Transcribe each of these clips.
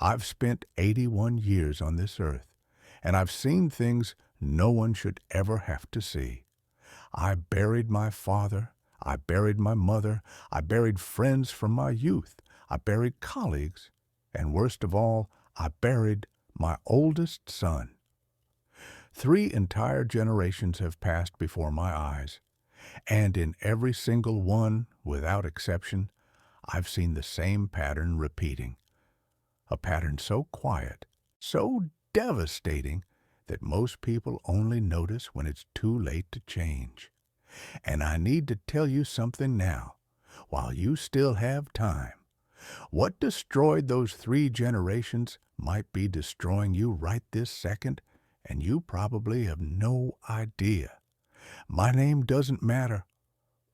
I've spent 81 years on this earth, and I've seen things no one should ever have to see. I buried my father, I buried my mother, I buried friends from my youth, I buried colleagues, and worst of all, I buried my oldest son. 3 entire generations have passed before my eyes, and in every single one, without exception, I've seen the same pattern repeating. A pattern so quiet, so devastating, that most people only notice when it's too late to change. And I need to tell you something now, while you still have time. What destroyed those 3 generations might be destroying you right this second, and you probably have no idea. My name doesn't matter.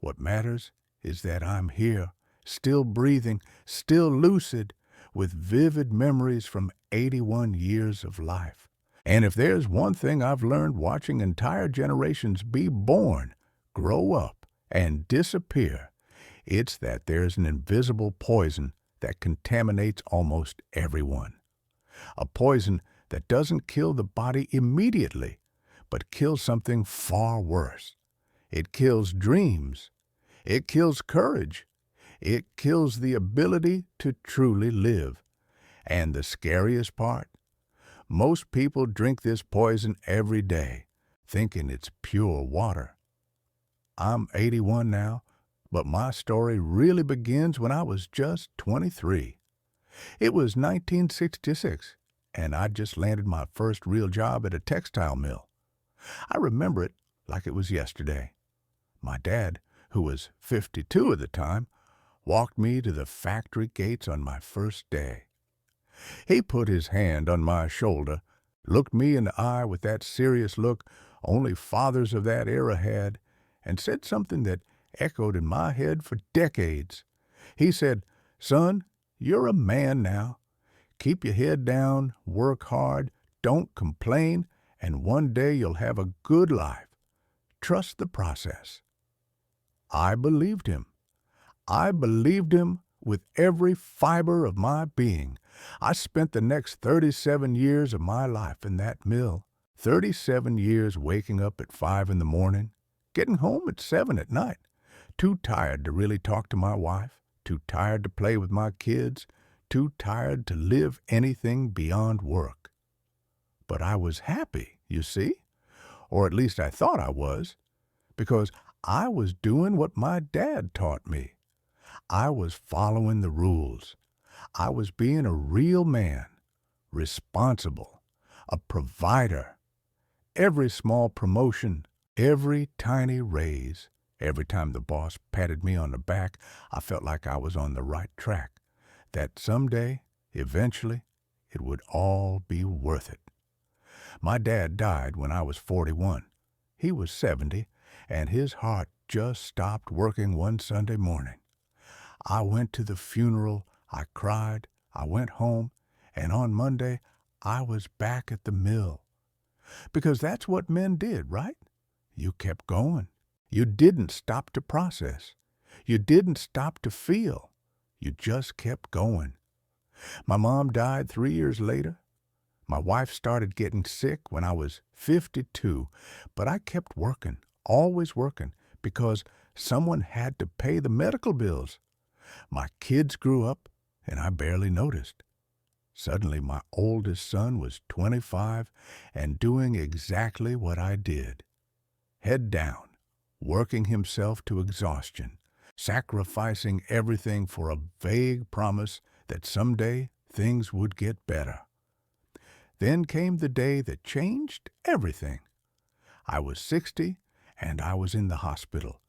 What matters is that I'm here, still breathing, still lucid, with vivid memories from 81 years of life. And if there's one thing I've learned watching entire generations be born, grow up, and disappear, it's that there's an invisible poison that contaminates almost everyone. A poison that doesn't kill the body immediately, but kills something far worse. It kills dreams. It kills courage. It kills the ability to truly live. And the scariest part? Most people drink this poison every day, thinking it's pure water. I'm 81 now, but my story really begins when I was just 23. It was 1966, and I'd just landed my first real job at a textile mill. I remember it like it was yesterday. My dad, who was 52 at the time, walked me to the factory gates on my first day. He put his hand on my shoulder, looked me in the eye with that serious look only fathers of that era had, and said something that echoed in my head for decades. He said, "Son, you're a man now. Keep your head down, work hard, don't complain, and one day you'll have a good life. Trust the process." I believed him. I believed him with every fiber of my being. I spent the next 37 years of my life in that mill. 37 years waking up at 5 in the morning, getting home at 7 at night, too tired to really talk to my wife, too tired to play with my kids, too tired to live anything beyond work. But I was happy, you see, or at least I thought I was, because I was doing what my dad taught me. I was following the rules. I was being a real man, responsible, a provider. Every small promotion, every tiny raise, every time the boss patted me on the back, I felt like I was on the right track, that someday, eventually, it would all be worth it. My dad died when I was 41. He was 70, and his heart just stopped working one Sunday morning. I went to the funeral, I cried, I went home, and on Monday, I was back at the mill. Because that's what men did, right? You kept going. You didn't stop to process. You didn't stop to feel. You just kept going. My mom died 3 years later. My wife started getting sick when I was 52, but I kept working, always working, because someone had to pay the medical bills. My kids grew up, and I barely noticed. Suddenly, my oldest son was 25 and doing exactly what I did. Head down, working himself to exhaustion, sacrificing everything for a vague promise that someday things would get better. Then came the day that changed everything. I was 60, and I was in the hospital,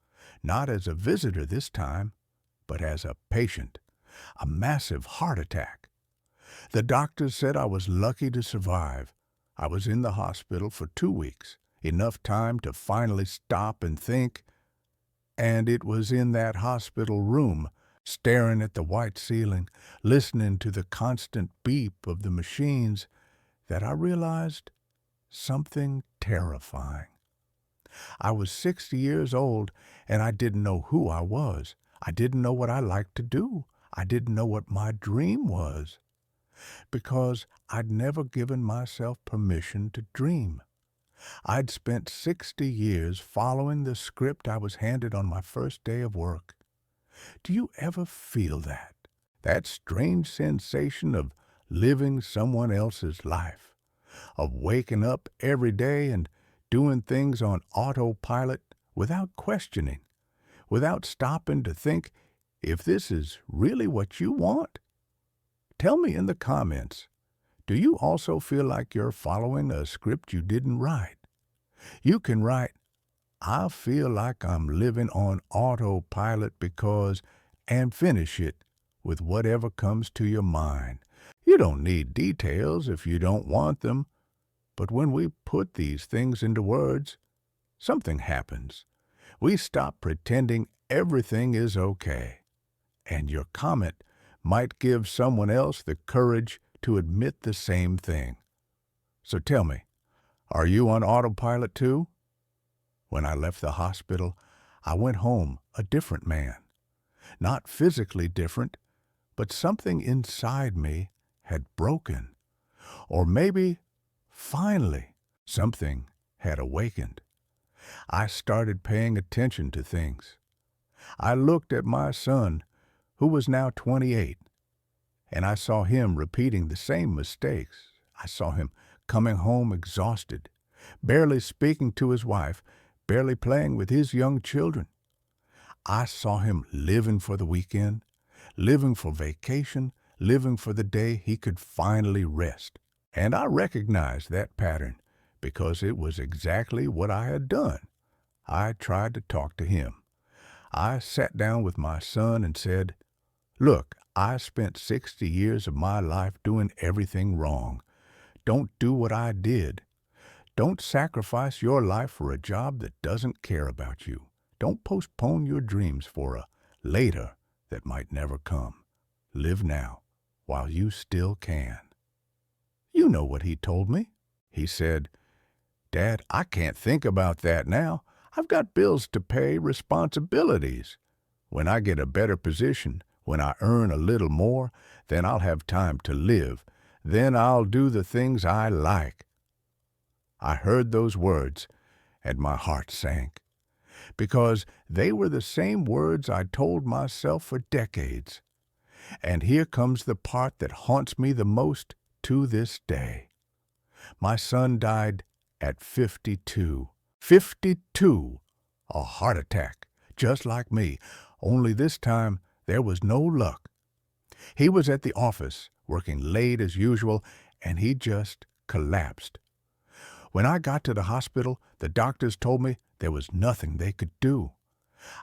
not as a visitor this time, but as a patient, a massive heart attack. The doctors said I was lucky to survive. I was in the hospital for 2 weeks, enough time to finally stop and think. And it was in that hospital room, staring at the white ceiling, listening to the constant beep of the machines, that I realized something terrifying. I was 60 years old, and I didn't know who I was. I didn't know what I liked to do. I didn't know what my dream was. because I'd never given myself permission to dream. I'd spent 60 years following the script I was handed on my first day of work. Do you ever feel that? That strange sensation of living someone else's life, of waking up every day and doing things on autopilot without questioning, without stopping to think if this is really what you want? Tell me in the comments, do you also feel like you're following a script you didn't write? You can write, I feel like I'm living on autopilot because, and finish it with whatever comes to your mind. You don't need details if you don't want them, but when we put these things into words, something happens. We stop pretending everything is okay. And your comment might give someone else the courage to admit the same thing. So tell me, are you on autopilot too? When I left the hospital, I went home a different man. Not physically different, but something inside me had broken. Or maybe, finally, something had awakened. I started paying attention to things. I looked at my son, who was now 28, and I saw him repeating the same mistakes. I saw him coming home exhausted, barely speaking to his wife, barely playing with his young children. I saw him living for the weekend, living for vacation, living for the day he could finally rest. And I recognized that pattern because it was exactly what I had done. I tried to talk to him. I sat down with my son and said, Look, I spent 60 years of my life doing everything wrong. Don't do what I did. Don't sacrifice your life for a job that doesn't care about you. Don't postpone your dreams for a later that might never come. Live now while you still can. You know what he told me. He said, Dad, I can't think about that now. I've got bills to pay, responsibilities. When I get a better position, when I earn a little more, then I'll have time to live. Then I'll do the things I like. I heard those words, and my heart sank, because they were the same words I told myself for decades. And here comes the part that haunts me the most to this day. My son died at 52. 52! A heart attack, just like me, only this time there was no luck. He was at the office, working late as usual, and he just collapsed. When I got to the hospital, the doctors told me there was nothing they could do.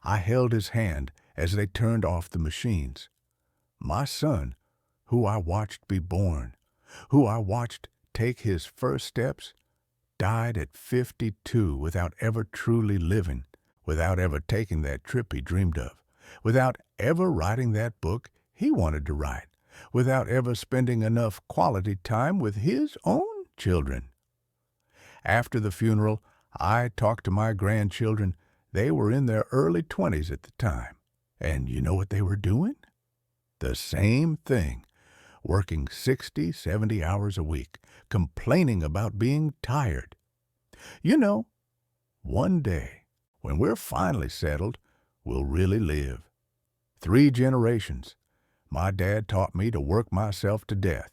I held his hand as they turned off the machines. My son, who I watched be born, who I watched take his first steps, died at 52 without ever truly living, without ever taking that trip he dreamed of, without ever writing that book he wanted to write, without ever spending enough quality time with his own children. After the funeral, I talked to my grandchildren. They were in their early 20s at the time. And you know what they were doing? The same thing, working 60, 70 hours a week, complaining about being tired. You know, one day, when we're finally settled, we'll really live. 3 generations. My dad taught me to work myself to death.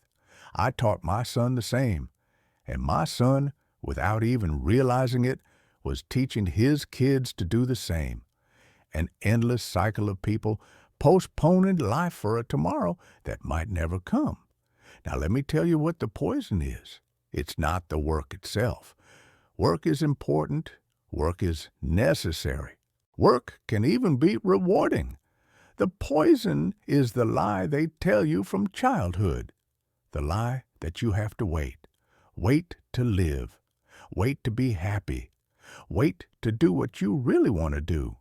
I taught my son the same. And my son, without even realizing it, was teaching his kids to do the same. An endless cycle of people postponing life for a tomorrow that might never come. Now let me tell you what the poison is. It's not the work itself. Work is important. Work is necessary. Work can even be rewarding. The poison is the lie they tell you from childhood. The lie that you have to wait. Wait to live. Wait to be happy. Wait to do what you really want to do.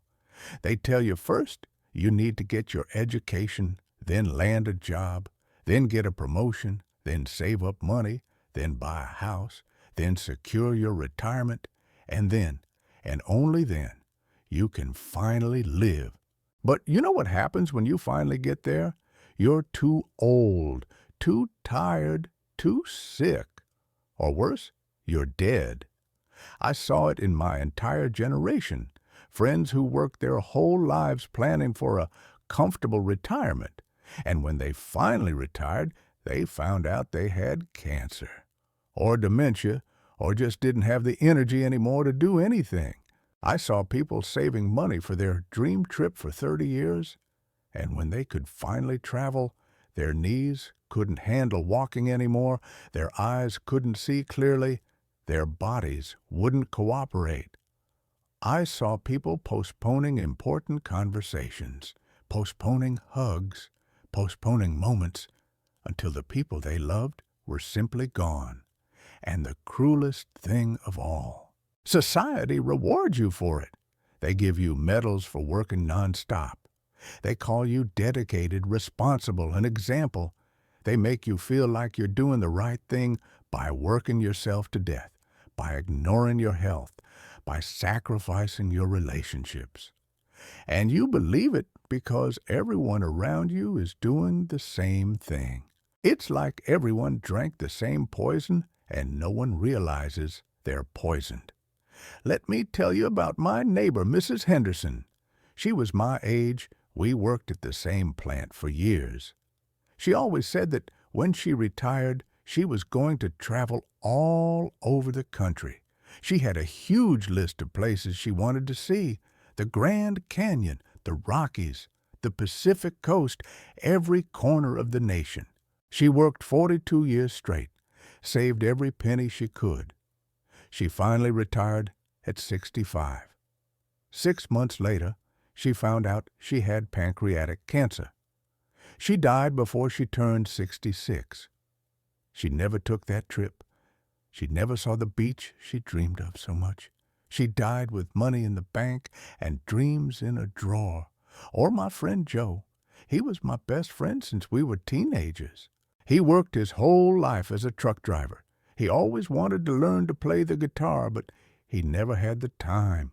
They tell you first you need to get your education, then land a job, then get a promotion, then save up money, then buy a house, then secure your retirement, and then, and only then, you can finally live. But you know what happens when you finally get there? You're too old, too tired, too sick, or worse, you're dead. I saw it in my entire generation, friends who worked their whole lives planning for a comfortable retirement, and when they finally retired, they found out they had cancer, or dementia, or just didn't have the energy anymore to do anything. I saw people saving money for their dream trip for 30 years, and when they could finally travel, their knees couldn't handle walking anymore, their eyes couldn't see clearly, their bodies wouldn't cooperate. I saw people postponing important conversations, postponing hugs, postponing moments until the people they loved were simply gone. And the cruelest thing of all, society rewards you for it. They give you medals for working nonstop. They call you dedicated, responsible, an example. They make you feel like you're doing the right thing by working yourself to death, by ignoring your health, by sacrificing your relationships. And you believe it because everyone around you is doing the same thing. It's like everyone drank the same poison and no one realizes they're poisoned. Let me tell you about my neighbor, Mrs. Henderson. She was my age. We worked at the same plant for years. She always said that when she retired, she was going to travel all over the country. She had a huge list of places she wanted to see: the Grand Canyon, the Rockies, the Pacific Coast, every corner of the nation. She worked 42 years straight, saved every penny she could. She finally retired at 65. 6 months later, she found out she had pancreatic cancer. She died before she turned 66. She never took that trip. She never saw the beach she dreamed of so much. She died with money in the bank and dreams in a drawer. Or my friend Joe. He was my best friend since we were teenagers. He worked his whole life as a truck driver. He always wanted to learn to play the guitar, but he never had the time.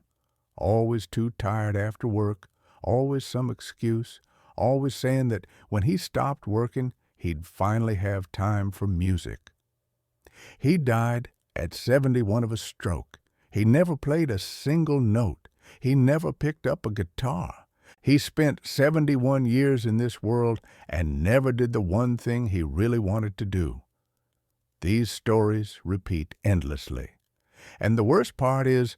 Always too tired after work, always some excuse, always saying that when he stopped working, he'd finally have time for music. He died at 71 of a stroke. He never played a single note. He never picked up a guitar. He spent 71 years in this world and never did the one thing he really wanted to do. These stories repeat endlessly. And the worst part is,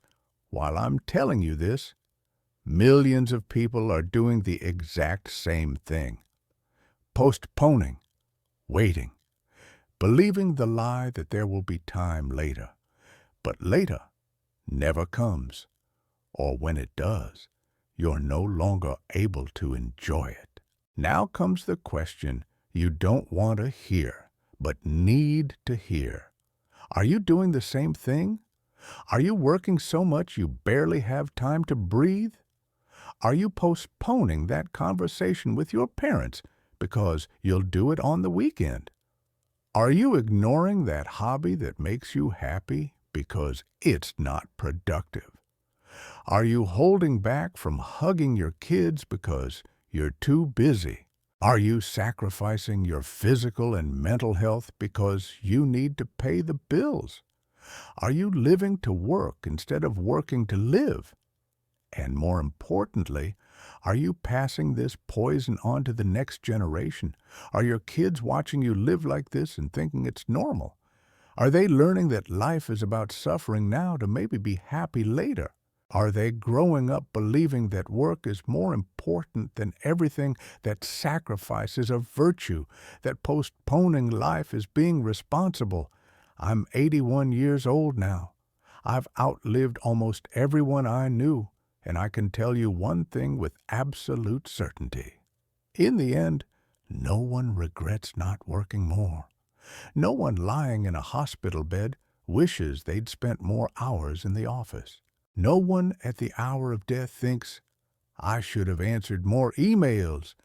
while I'm telling you this, millions of people are doing the exact same thing. Postponing, waiting, believing the lie that there will be time later. But later never comes, or when it does, you're no longer able to enjoy it. Now comes the question you don't want to hear, but need to hear. Are you doing the same thing? Are you working so much you barely have time to breathe? Are you postponing that conversation with your parents because you'll do it on the weekend? Are you ignoring that hobby that makes you happy because it's not productive? Are you holding back from hugging your kids because you're too busy? Are you sacrificing your physical and mental health because you need to pay the bills? Are you living to work instead of working to live? And more importantly, are you passing this poison on to the next generation? Are your kids watching you live like this and thinking it's normal? Are they learning that life is about suffering now to maybe be happy later? Are they growing up believing that work is more important than everything, that sacrifice is a virtue, that postponing life is being responsible? I'm 81 years old now. I've outlived almost everyone I knew, and I can tell you one thing with absolute certainty. In the end, no one regrets not working more. No one lying in a hospital bed wishes they'd spent more hours in the office. No one at the hour of death thinks, I should have answered more emails.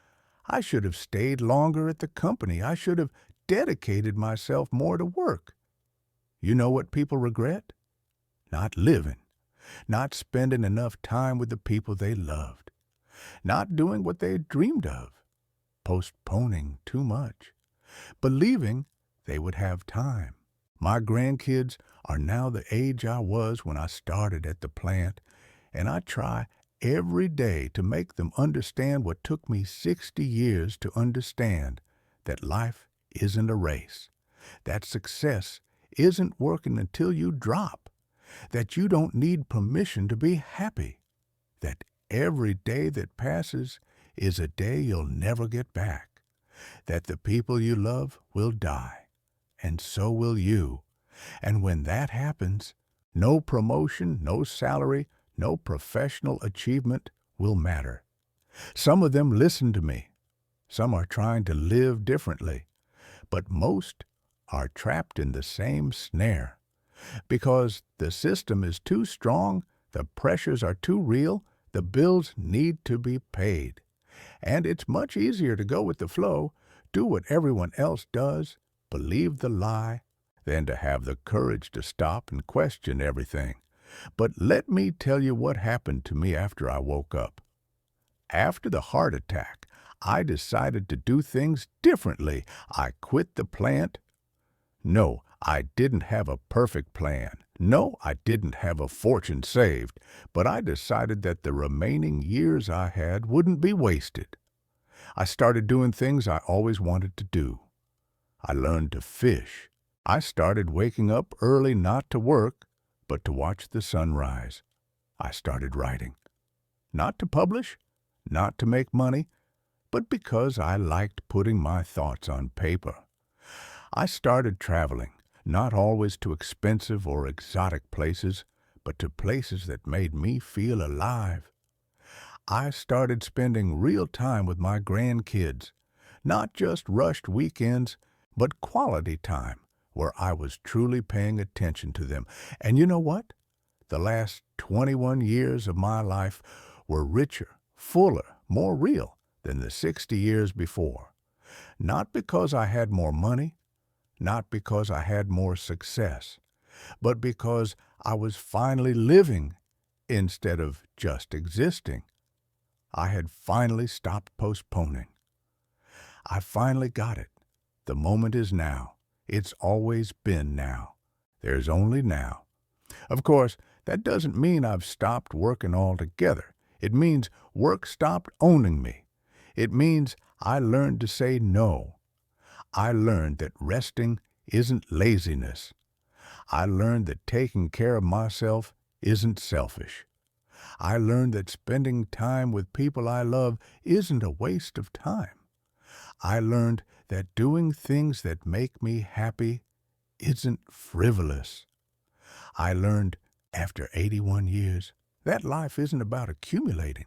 I should have stayed longer at the company. I should have dedicated myself more to work. You know what people regret? Not living. Not spending enough time with the people they loved. Not doing what they dreamed of. Postponing too much. believing they would have time. My grandkids are now the age I was when I started at the plant, and I try every day to make them understand what took me 60 years to understand, that life isn't a race, that success isn't working until you drop, that you don't need permission to be happy, that every day that passes is a day you'll never get back, that the people you love will die, and so will you. And when that happens, no promotion, no salary, no professional achievement will matter. Some of them listen to me. Some are trying to live differently. But most are trapped in the same snare. Because the system is too strong, the pressures are too real, the bills need to be paid. And it's much easier to go with the flow, do what everyone else does, believe the lie, than to have the courage to stop and question everything. But let me tell you what happened to me after I woke up. After the heart attack, I decided to do things differently. I quit the plant. No, I didn't have a perfect plan. No, I didn't have a fortune saved. But I decided that the remaining years I had wouldn't be wasted. I started doing things I always wanted to do. I learned to fish. I started waking up early not to work, but to watch the sunrise. I started writing. Not to publish, not to make money, but because I liked putting my thoughts on paper. I started traveling, not always to expensive or exotic places, but to places that made me feel alive. I started spending real time with my grandkids, not just rushed weekends, but quality time where I was truly paying attention to them. And you know what? The last 21 years of my life were richer, fuller, more real than the 60 years before. Not because I had more money, not because I had more success, but because I was finally living instead of just existing. I had finally stopped postponing. I finally got it. The moment is now. It's always been now. There's only now. Of course, that doesn't mean I've stopped working altogether. It means work stopped owning me. It means I learned to say no. I learned that resting isn't laziness. I learned that taking care of myself isn't selfish. I learned that spending time with people I love isn't a waste of time. I learned that doing things that make me happy isn't frivolous. I learned, after 81 years, that life isn't about accumulating.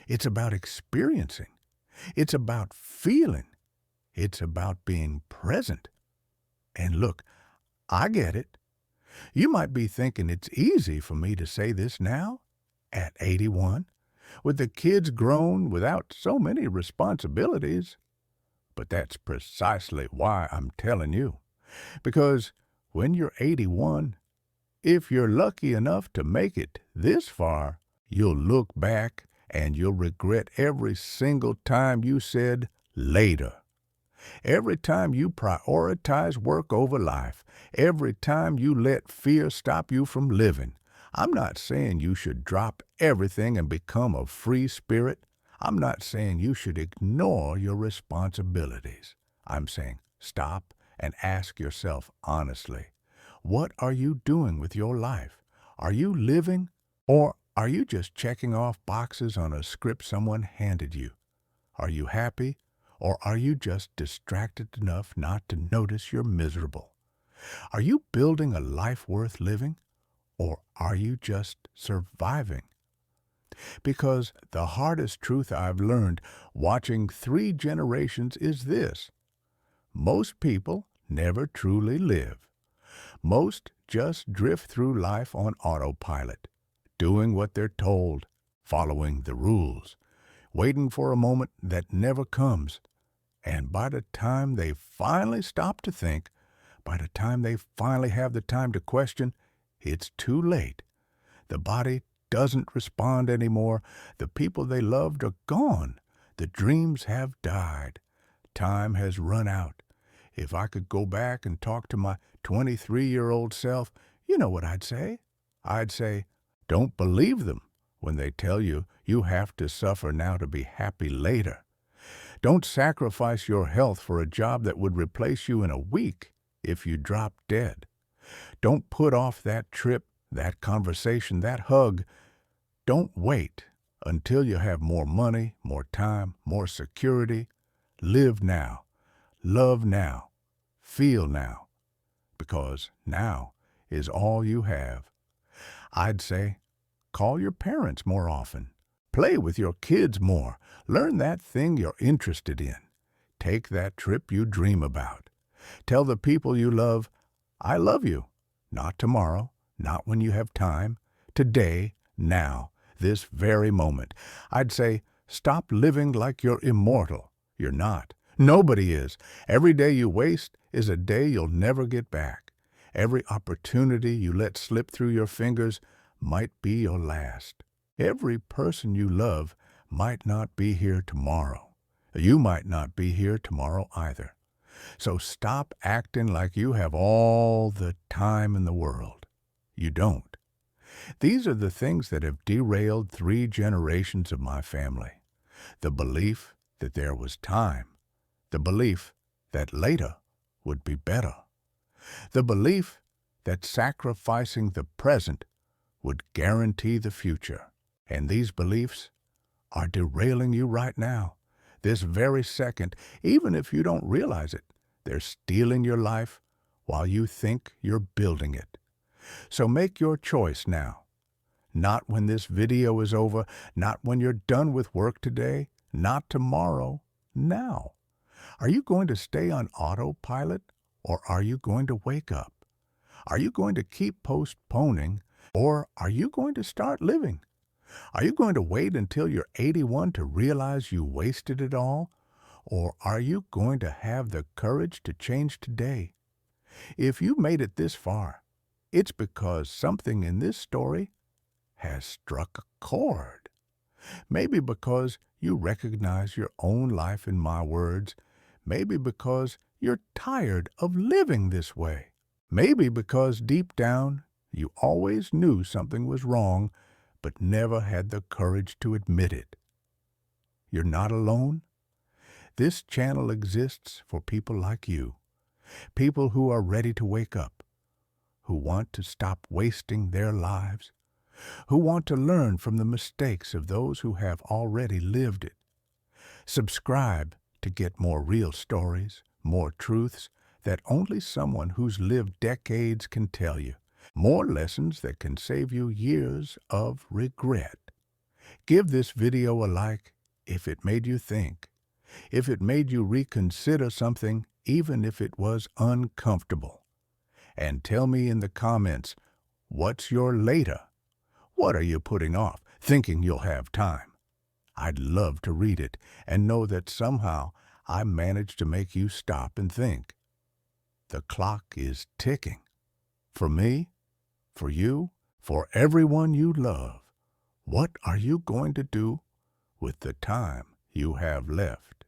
It's about experiencing. It's about feeling. It's about being present. And look, I get it. You might be thinking it's easy for me to say this now, at 81, with the kids grown without so many responsibilities. But that's precisely why I'm telling you. Because when you're 81, if you're lucky enough to make it this far, you'll look back and you'll regret every single time you said later. Every time you prioritize work over life, every time you let fear stop you from living. I'm not saying you should drop everything and become a free spirit. I'm not saying you should ignore your responsibilities. I'm saying stop and ask yourself honestly, what are you doing with your life? Are you living, or are you just checking off boxes on a script someone handed you? Are you happy, or are you just distracted enough not to notice you're miserable? Are you building a life worth living, or are you just surviving? Because the hardest truth I've learned watching 3 generations is this: most people never truly live. Most just drift through life on autopilot, doing what they're told, following the rules, waiting for a moment that never comes. And by the time they finally stop to think, by the time they finally have the time to question, it's too late. The body doesn't respond anymore. The people they loved are gone. The dreams have died. Time has run out. If I could go back and talk to my 23-year-old self, you know what I'd say? I'd say, don't believe them when they tell you you have to suffer now to be happy later. Don't sacrifice your health for a job that would replace you in a week if you drop dead. Don't put off that trip, that conversation, that hug. Don't wait until you have more money, more time, more security. Live now, love now, feel now, because now is all you have. I'd say, call your parents more often. Play with your kids more. Learn that thing you're interested in. Take that trip you dream about. Tell the people you love, I love you. Not tomorrow, not when you have time. Today, now, this very moment. I'd say, stop living like you're immortal. You're not. Nobody is. Every day you waste is a day you'll never get back. Every opportunity you let slip through your fingers might be your last. Every person you love might not be here tomorrow. You might not be here tomorrow either. So stop acting like you have all the time in the world. You don't. These are the things that have derailed 3 generations of my family. The belief that there was time. The belief that later would be better. The belief that sacrificing the present would guarantee the future. And these beliefs are derailing you right now, this very second, even if you don't realize it. They're stealing your life while you think you're building it. So make your choice now. Not when this video is over, not when you're done with work today, not tomorrow, now. Are you going to stay on autopilot, or are you going to wake up? Are you going to keep postponing, or are you going to start living? Are you going to wait until you're 81 to realize you wasted it all? Or are you going to have the courage to change today? If you made it this far, it's because something in this story has struck a chord. Maybe because you recognize your own life in my words. Maybe because you're tired of living this way. Maybe because deep down you always knew something was wrong, but never had the courage to admit it. You're not alone. This channel exists for people like you, people who are ready to wake up, who want to stop wasting their lives, who want to learn from the mistakes of those who have already lived it. Subscribe to get more real stories, more truths that only someone who's lived decades can tell you, more lessons that can save you years of regret. Give this video a like if it made you think, if it made you reconsider something, even if it was uncomfortable. And tell me in the comments, what's your later? What are you putting off, thinking you'll have time? I'd love to read it and know that somehow I managed to make you stop and think. The clock is ticking. For me, for you, for everyone you love. What are you going to do with the time you have left?